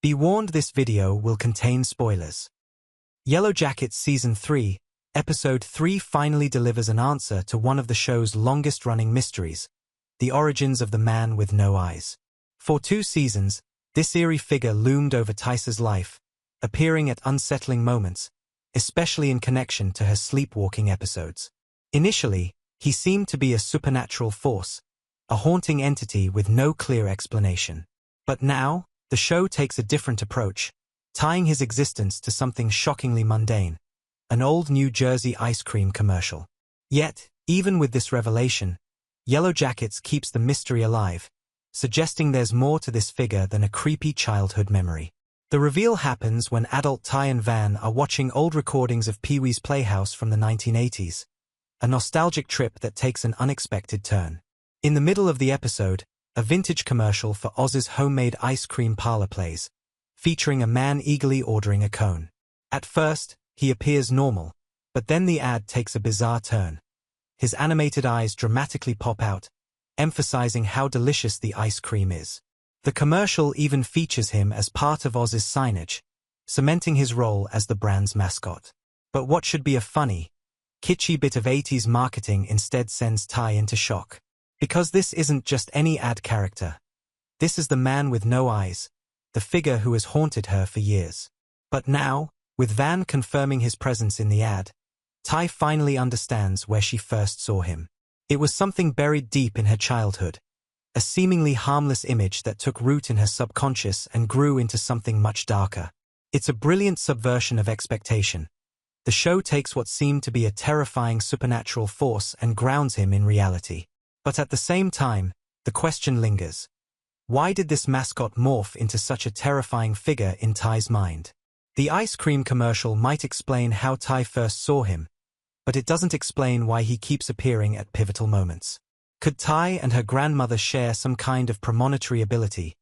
Be warned, this video will contain spoilers. Yellowjackets Season 3, Episode 3 finally delivers an answer to one of the show's longest-running mysteries, the origins of the man with no eyes. For 2 seasons, this eerie figure loomed over Taissa's life, appearing at unsettling moments, especially in connection to her sleepwalking episodes. Initially, he seemed to be a supernatural force, a haunting entity with no clear explanation. But now, the show takes a different approach, tying his existence to something shockingly mundane, an old New Jersey ice cream commercial. Yet, even with this revelation, Yellowjackets keeps the mystery alive, suggesting there's more to this figure than a creepy childhood memory. The reveal happens when adult Ty and Van are watching old recordings of Pee-wee's Playhouse from the 1980s, a nostalgic trip that takes an unexpected turn. In the middle of the episode, a vintage commercial for Oz's homemade ice cream parlor plays, featuring a man eagerly ordering a cone. At first, he appears normal, but then the ad takes a bizarre turn. His animated eyes dramatically pop out, emphasizing how delicious the ice cream is. The commercial even features him as part of Oz's signage, cementing his role as the brand's mascot. But what should be a funny, kitschy bit of 80s marketing instead sends Ty into shock. Because this isn't just any ad character. This is the man with no eyes, the figure who has haunted her for years. But now, with Van confirming his presence in the ad, Ty finally understands where she first saw him. It was something buried deep in her childhood, a seemingly harmless image that took root in her subconscious and grew into something much darker. It's a brilliant subversion of expectation. The show takes what seemed to be a terrifying supernatural force and grounds him in reality. But at the same time, the question lingers. Why did this mascot morph into such a terrifying figure in Ty's mind? The ice cream commercial might explain how Ty first saw him, but it doesn't explain why he keeps appearing at pivotal moments. Could Ty and her grandmother share some kind of premonitory ability,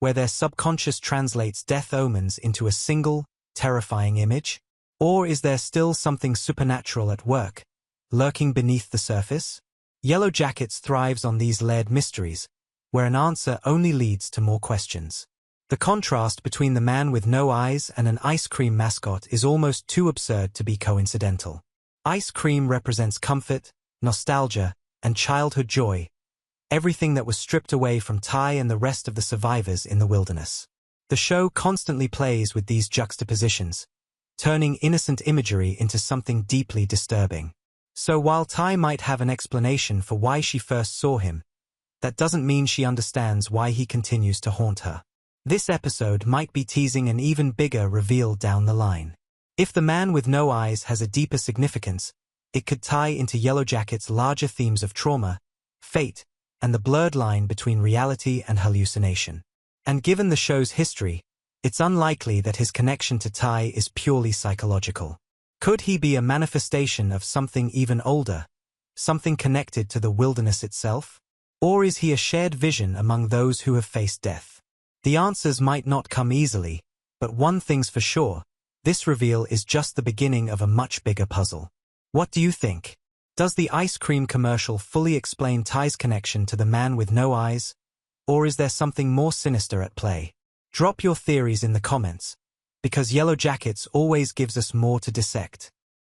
where their subconscious translates death omens into a single, terrifying image? Or is there still something supernatural at work, lurking beneath the surface? Yellowjackets thrives on these layered mysteries, where an answer only leads to more questions. The contrast between the man with no eyes and an ice cream mascot is almost too absurd to be coincidental. Ice cream represents comfort, nostalgia, and childhood joy, everything that was stripped away from Ty and the rest of the survivors in the wilderness. The show constantly plays with these juxtapositions, turning innocent imagery into something deeply disturbing. So while Ty might have an explanation for why she first saw him, that doesn't mean she understands why he continues to haunt her. This episode might be teasing an even bigger reveal down the line. If the man with no eyes has a deeper significance, it could tie into Yellowjackets' larger themes of trauma, fate, and the blurred line between reality and hallucination. And given the show's history, it's unlikely that his connection to Ty is purely psychological. Could he be a manifestation of something even older, something connected to the wilderness itself? Or is he a shared vision among those who have faced death? The answers might not come easily, but one thing's for sure, this reveal is just the beginning of a much bigger puzzle. What do you think? Does the ice cream commercial fully explain Ty's connection to the man with no eyes? Or is there something more sinister at play? Drop your theories in the comments, because Yellowjackets always gives us more to dissect.